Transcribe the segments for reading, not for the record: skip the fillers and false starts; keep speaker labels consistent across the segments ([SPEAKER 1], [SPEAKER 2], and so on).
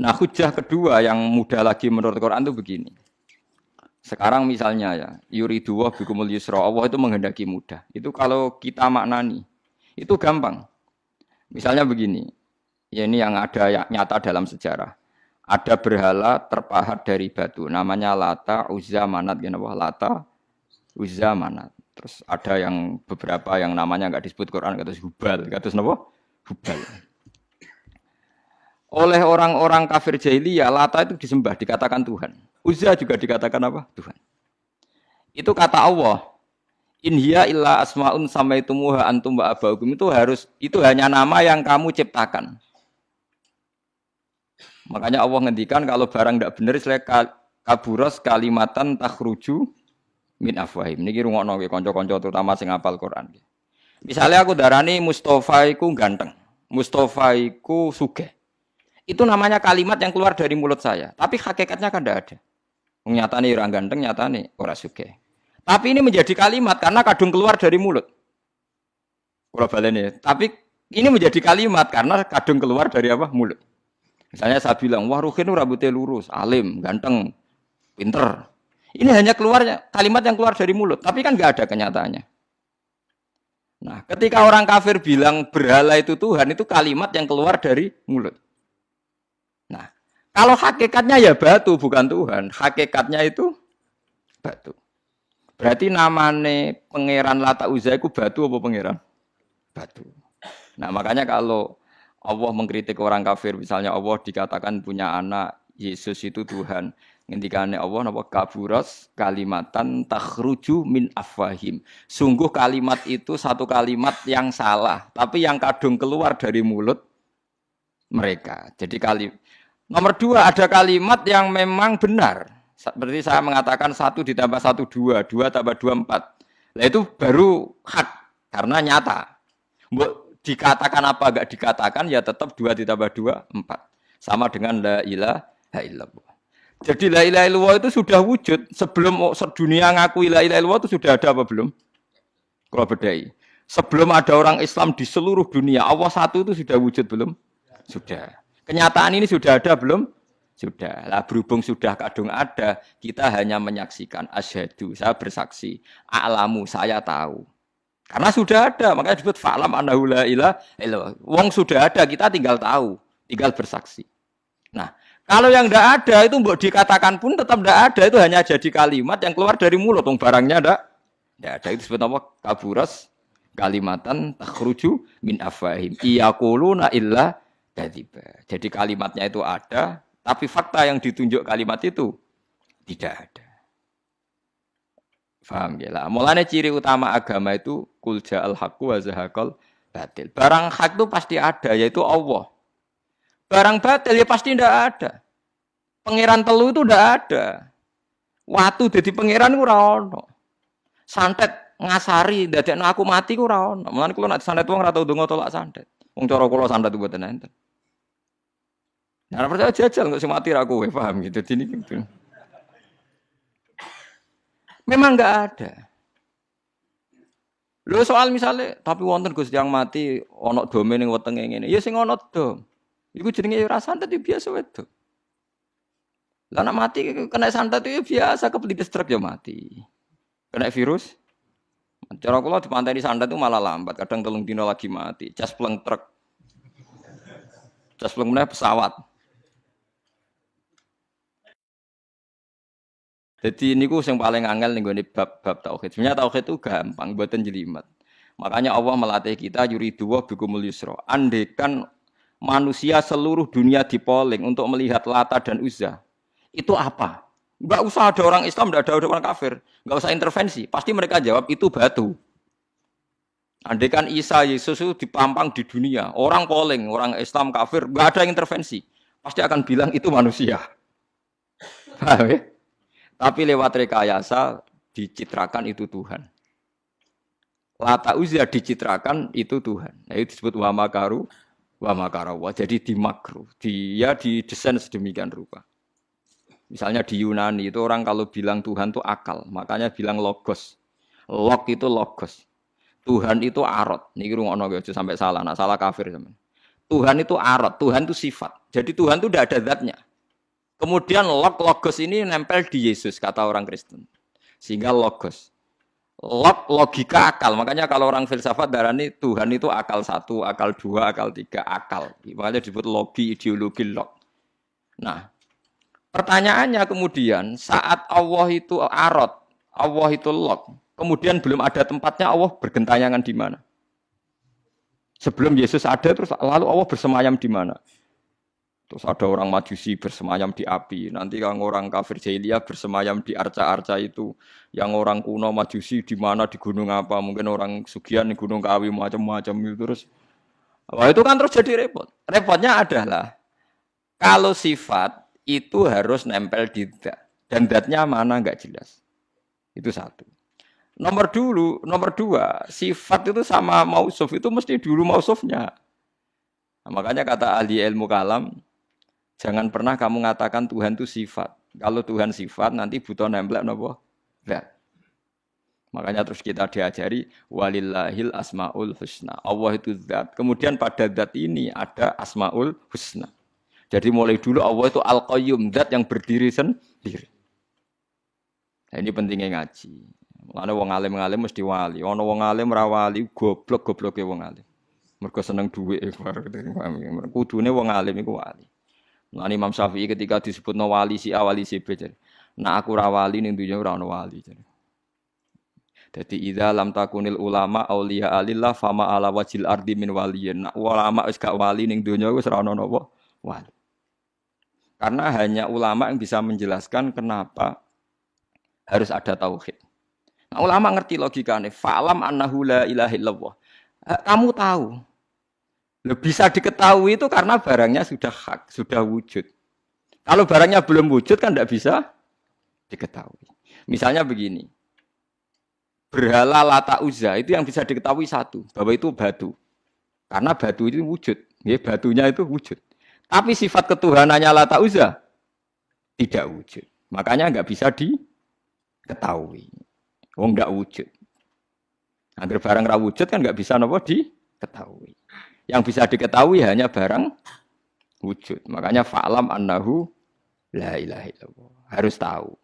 [SPEAKER 1] Nah, hujah kedua yang mudah lagi menurut Quran itu begini. Sekarang misalnya ya, yuridu wa bikumul yusra, Allah itu menghendaki mudah. Itu kalau kita maknani, itu gampang. Misalnya begini, ya ini yang ada nyata dalam sejarah. Ada berhala terpahat dari batu, namanya Lata, Uzza, Manat, gitu, Lata, Uzza, Manat. Terus ada yang beberapa yang namanya nggak disebut Quran, kata Hubal, kata apa? Hubal. Oleh orang-orang kafir jahiliyah, Lata itu disembah, dikatakan Tuhan. Uzza juga dikatakan apa? Tuhan. Itu kata Allah. In hiya illa asmaun samaitumuha antum wa abaukum, itu hanya nama yang kamu ciptakan. Makanya Allah ngendikan kalau barang tidak benar istilah kaburos kalimatan takhruju min afwahim. Niki rungokno nggih kanca-kanca terutama sing hafal Quran. Misalnya aku darani Mustafa iku ganteng, Mustafa iku sugih. Itu namanya kalimat yang keluar dari mulut saya, tapi hakikatnya kan tidak ada. Nyatane ora ganteng, nyatane ora sugih. Tapi ini menjadi kalimat karena kadung keluar dari mulut. Kula baleni. Tapi ini menjadi kalimat karena kadung keluar dari apa? Mulut. Misalnya saya bilang, wah Ruhin rambutnya lurus, alim, ganteng, pinter. Ini hanya keluarnya kalimat yang keluar dari mulut, tapi kan nggak ada kenyataannya. Nah, ketika orang kafir bilang berhala itu Tuhan, itu kalimat yang keluar dari mulut. Nah, kalau hakikatnya ya batu bukan Tuhan, hakikatnya itu batu. Berarti namane pangeran Lata Uzza itu batu apa pangeran? Batu. Nah, makanya kalau Allah mengkritik orang kafir, misalnya Allah dikatakan punya anak, Yesus itu Tuhan. Ngendikane Allah napa kaburas kalimatan takhruju min afwahim. Sungguh kalimat itu satu kalimat yang salah, tapi yang kadung keluar dari mulut mereka. Jadi nomor dua, ada kalimat yang memang benar. Seperti saya mengatakan 1 ditambah 1 2, 2 tambah 2 4. Nah itu baru hak karena nyata. Dikatakan apa enggak dikatakan ya tetap 2 ditambah 2 4. Sama dengan la ilaha illallah. Jadi la ilaha illallah itu sudah wujud sebelum dunia ngakui la ilaha illallah itu sudah ada apa belum? Kalau bedai. Sebelum ada orang Islam di seluruh dunia, Allah satu itu sudah wujud belum? Sudah. Kenyataan ini sudah ada belum? Sudah. Lah berhubung sudah kadung ada, kita hanya menyaksikan asyhadu, saya bersaksi, a'lamu, saya tahu. Karena sudah ada, makanya disebut fa'lam annahu la ilaha illallah. Wong sudah ada, kita tinggal tahu, tinggal bersaksi. Nah, kalau yang tidak ada itu mbok dikatakan pun tetap tidak ada, itu hanya jadi kalimat yang keluar dari mulut, wong barangnya tidak ada. Itu disebut apa? Kaburas kalimatan takhruju min afwahim. Iyaquluna illa kadziba. Jadi kalimatnya itu ada, tapi fakta yang ditunjuk kalimat itu tidak ada. Paham ya lah. Mulanya ciri utama agama itu kul ja'al haqqu wa zahaqal batil. Barang hak itu pasti ada, yaitu Allah. Barang batil ya pasti tidak ada. Pangeran telu itu tidak ada. Watu jadi pangeran ora ono. Santet ngasari dadekno aku mati ku ora ono. Mulane kula nek santet wong ora tau ndonga tolak santet. Wong cara kula santet mboten enten. Nah, percaya jajal nggak mati ra kowe, paham gitu. Jadi gitu. Memang nggak ada. Lho soal misalnya, tapi wonten Gus yang mati ana dome ning wetenge ngene. Ya sing ana dom. Iku jenenge ora santet biasa wedok. Lah nek mati kena santet itu biasa kepelitis truk ya mati. Kena virus. Cara kula dipanteni santet itu malah lambat, kadang 3 dina lagi mati. Cas pleng truk. Cas pleng meneh pesawat. Jadi niku yang paling angel nih gue bab tauhid. Sebenarnya tauhid itu gampang, buatan jelimet. Makanya Allah melatih kita yuridu wa bikumul yusra. Andekan manusia seluruh dunia dipoling untuk melihat Lata dan Uzza, itu apa? Enggak usah ada orang Islam, enggak ada orang kafir, enggak usah intervensi. Pasti mereka jawab itu batu. Andekan Isa Yesus itu dipampang di dunia, orang poling, orang Islam kafir, enggak ada intervensi. Pasti akan bilang itu manusia. Paham ya? Tapi lewat rekayasa dicitrakan itu Tuhan. Lata Uzza dicitrakan itu Tuhan. Nah, itu disebut wa makaru wa makarawa. Jadi dimakru. Dia didesain sedemikian rupa. Misalnya di Yunani itu orang kalau bilang Tuhan itu akal, makanya bilang logos. Log itu logos. Tuhan itu arot. Niki rungokno aja sampai salah, nak salah kafir sampean. Tuhan itu arot, Tuhan itu sifat. Jadi Tuhan itu tidak ada zatnya. Kemudian logos ini nempel di Yesus, kata orang Kristen. Sehingga logos. Logika akal. Makanya kalau orang filsafat darani Tuhan itu akal 1, akal 2, akal 3, akal. Makanya disebut logi, ideologi, log. Nah, pertanyaannya kemudian saat Allah itu arot, Allah itu log, kemudian belum ada tempatnya Allah bergentayangan di mana? Sebelum Yesus ada terus lalu Allah bersemayam di mana? Terus ada orang Majusi bersemayam di api. Nanti yang orang kafir jahiliyah bersemayam di arca-arca itu. Yang orang kuno Majusi di mana, di gunung apa? Mungkin orang Sugihan di gunung Kawi macam-macam itu terus. Wah, itu kan terus jadi repot. Repotnya adalah kalau sifat itu harus nempel di dat. Dan datnya mana enggak jelas. Itu satu. Nomor dua, sifat itu sama mausuf itu mesti dulu mausufnya. Nah, makanya kata ahli ilmu kalam, jangan pernah kamu mengatakan Tuhan itu sifat. Kalau Tuhan sifat nanti butuh nempel napa? Zat. Makanya terus kita diajari walillahil asmaul husna. Allah itu zat. Kemudian pada zat ini ada asmaul husna. Jadi mulai dulu Allah itu al-qayyum, zat yang berdiri sendiri. Nah, ini pentingnya ngaji. Ana wong alim-alim mesti wali. Ana wong alim ra wali, goblok-gobloke wong alim. Mergo seneng dhuwit. Kudune wong alim iku wali. Nah, Imam Syafi'i ketika disebut no wali si A, wali si B. Nah aku ra wali ning dunya ora ono wali. Jadi idza lam takunil ulama auliya alillah fama ala wajil ardi min waliyin. Nah, ulama wis gak wali ning dunya wis ora ono napa wali. Karena hanya ulama yang bisa menjelaskan kenapa harus ada tauhid. Nah, ulama ngerti logikane. Fa'lam annahu la ilaha illallah. Kamu tahu. Bisa diketahui itu karena barangnya sudah hak, sudah wujud. Kalau barangnya belum wujud kan tidak bisa diketahui. Misalnya begini, berhala Lata Uzza itu yang bisa diketahui satu, bahwa itu batu. Karena batu itu wujud, ya, batunya itu wujud. Tapi sifat ketuhanannya Lata Uzza tidak wujud. Makanya nggak bisa diketahui. Wong nggak wujud. Agar barang ra wujud kan nggak bisa nopo diketahui. Yang bisa diketahui hanya barang wujud. Makanya fa'lam annahu la ilaha illallah. Harus tahu.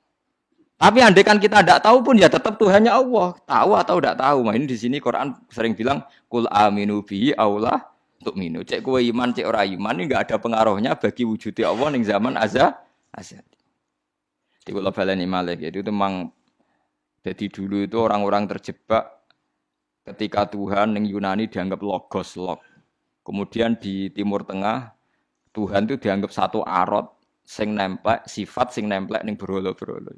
[SPEAKER 1] Tapi andai kan kita tidak tahu pun ya tetap Tuhannya Allah. Tahu atau tidak tahu. Nah, ini di sini Quran sering bilang kul aminu bihi aula tu'minu. Cek kowe iman, cek ora iman ini enggak ada pengaruhnya bagi wujudnya Allah ning zaman azab. Di kula baleni malih itu memang jadi dulu itu orang-orang terjebak ketika Tuhan ning Yunani dianggap logos log. Kemudian di Timur Tengah Tuhan itu dianggap satu arot sing nemplek sifat sing nemplek ning berhala-berhala.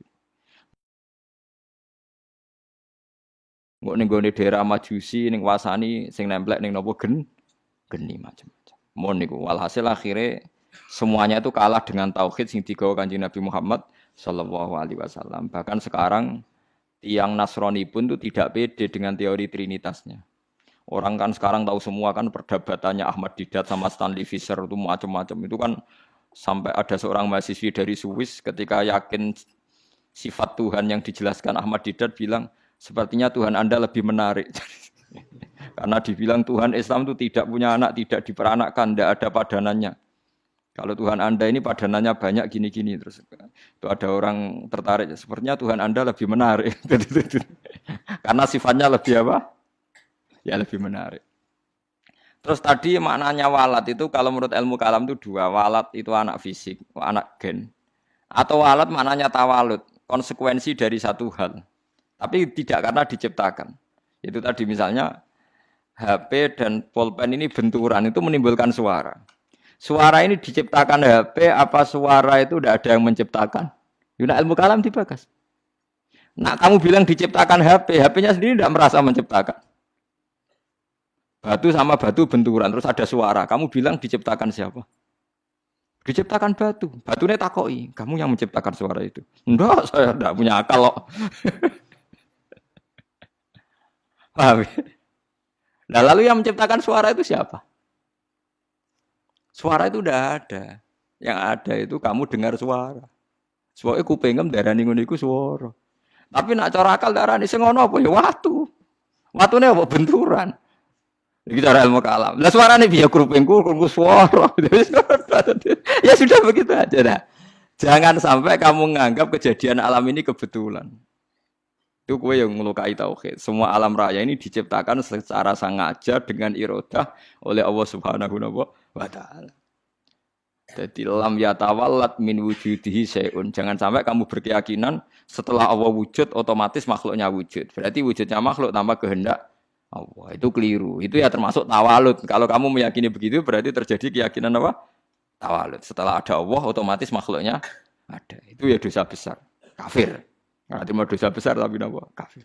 [SPEAKER 1] Engko ning gone daerah Majusi ning wasani sing nemplek ning napa geni macam-macam. Mon niku walhasil akhirnya semuanya itu kalah dengan tauhid sing digawa Kanjeng Nabi Muhammad sallallahu alaihi wasallam. Bahkan sekarang tiang Nasrani pun itu tidak pede dengan teori trinitasnya. Orang kan sekarang tahu semua kan perdebatannya Ahmad Didat sama Stanley Fischer itu macam-macam. Itu kan sampai ada seorang mahasiswi dari Swiss ketika yakin sifat Tuhan yang dijelaskan Ahmad Didat bilang, sepertinya Tuhan Anda lebih menarik. Karena dibilang Tuhan Islam itu tidak punya anak, tidak diperanakkan, tidak ada padanannya. Kalau Tuhan Anda ini padanannya banyak gini-gini. Terus itu ada orang tertarik, sepertinya Tuhan Anda lebih menarik. Karena sifatnya lebih apa? Ya lebih menarik. Terus tadi maknanya walat itu kalau menurut ilmu kalam itu dua. Walat itu anak fisik, anak gen. Atau walat maknanya tawalud, konsekuensi dari satu hal. Tapi tidak karena diciptakan. Itu tadi misalnya HP dan pulpen ini benturan itu menimbulkan suara. Suara ini diciptakan HP apa suara itu tidak ada yang menciptakan? Yuna ilmu kalam dibakas. Nah kamu bilang diciptakan HP, HP-nya sendiri tidak merasa menciptakan. Batu sama batu benturan, terus ada suara. Kamu bilang diciptakan siapa? Diciptakan batu. Batunya takoi. Kamu yang menciptakan suara itu. Enggak, saya tidak punya akal loh. Paham? Nah, lalu yang menciptakan suara itu siapa? Suara itu tidak ada. Yang ada itu kamu dengar suara. Soalnya kupingem darani ngono iku suara. Tapi nak cara akal darani sing ngono apa ya watu. Watune apa benturan. Iki cara ilmu kalam. Lah suarane piye kruping suara. Ya sudah begitu aja dah. Jangan sampai kamu menganggap kejadian alam ini kebetulan. Itu kue yang melukai tauhid. Semua alam raya ini diciptakan secara sengaja dengan irodah oleh Allah Subhanahu wa taala. Jadi lam yatawallat min wujudihi syai'un. Jangan sampai kamu berkeyakinan setelah Allah wujud otomatis makhluknya wujud. Berarti wujudnya makhluk tanpa kehendak Allah. Itu keliru. Itu ya termasuk tawalud. Kalau kamu meyakini begitu berarti terjadi keyakinan apa? Tawalud. Setelah ada Allah otomatis makhluknya ada. Itu ya dosa besar. Kafir. Berarti mau dosa besar tapi apa? Kafir.